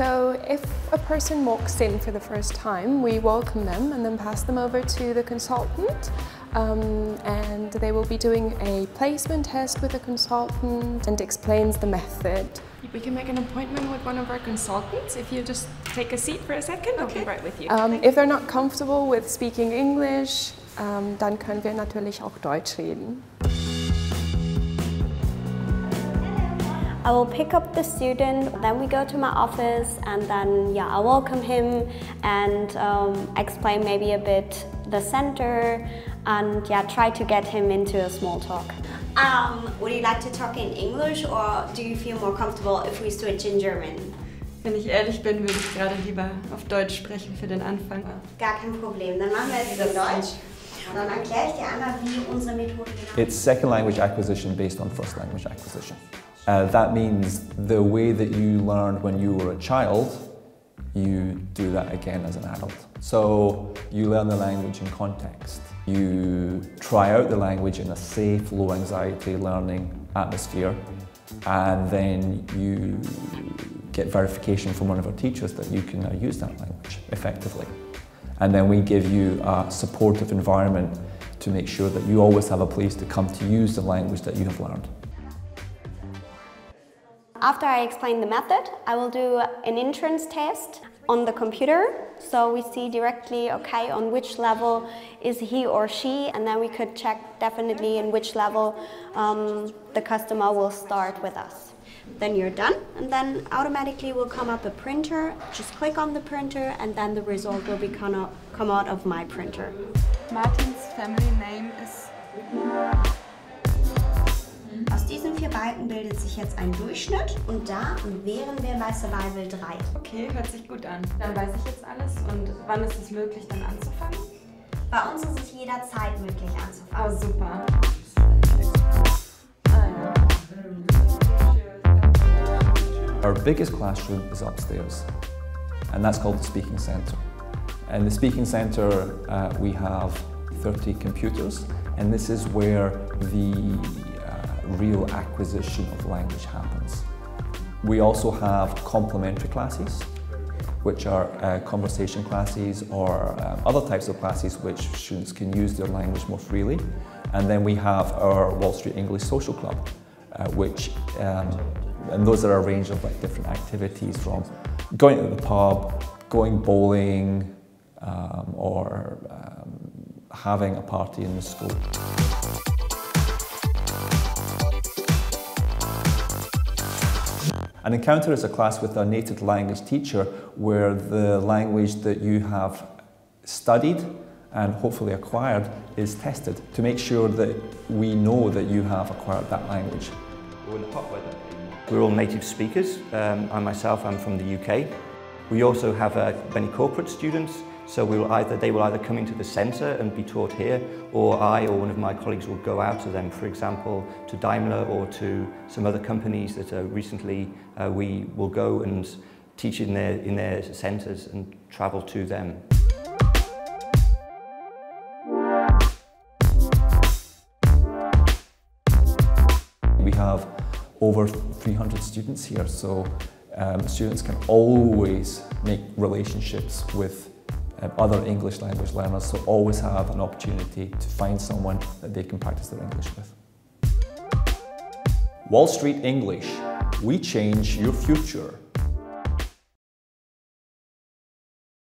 So if a person walks in for the first time, we welcome them and then pass them over to the consultant. And they will be doing a placement test with the consultant and explains the method. We can make an appointment with one of our consultants if you just take a seat for a second. Okay. I'll be right with you. If they're not comfortable with speaking English, dann können wir natürlich auch Deutsch reden. I will pick up the student, then we go to my office, and then I welcome him and explain maybe a bit the center and try to get him into a small talk. Would you like to talk in English or do you feel more comfortable if we switch in German? Wenn ich ehrlich bin, würde ich gerade lieber auf Deutsch sprechen für den Anfang. Gar kein Problem, dann machen wir es in Deutsch. Und dann erkläre ich dir einmal, wie unsere Methode genau ist. It's second language acquisition based on first language acquisition. That means the way that you learned when you were a child, you do that again as an adult. So you learn the language in context. You try out the language in a safe, low anxiety learning atmosphere, and then you get verification from one of our teachers that you can now use that language effectively. And then we give you a supportive environment to make sure that you always have a place to come to use the language that you have learned. After I explain the method, I will do an entrance test on the computer, so we see directly, okay, on which level is he or she, and then we could check definitely in which level the customer will start with us. Then you're done, and then automatically will come up a printer. Just click on the printer, and then the result will come out of my printer. Martins family name is... Aus diesen 4 Balken bildet sich jetzt ein Durchschnitt und da wären wir bei Survival 3. Okay, hört sich gut an. Dann weiß ich jetzt alles und wann ist es möglich dann anzufangen? Bei uns ist es jederzeit möglich anzufangen. Oh, super. Our biggest classroom is upstairs, and that's called the Speaking Centre. In the Speaking Centre we have 30 computers, and this is where the real acquisition of language happens. We also have complementary classes, which are conversation classes or other types of classes which students can use their language more freely. And then we have our Wall Street English Social Club, and those are a range of different activities, from going to the pub, going bowling, or having a party in the school. An encounter is a class with a native language teacher where the language that you have studied and hopefully acquired is tested to make sure that we know that you have acquired that language. We're all native speakers. I myself am from the UK. We also have many corporate students, so they will either come into the centre and be taught here, or I or one of my colleagues will go out to them, for example, to Daimler or to some other companies that recently we will go and teach in their centres and travel to them. We have over 300 students here, so students can always make relationships with other English language learners, so always have an opportunity to find someone that they can practice their English with. Wall Street English, we change your future.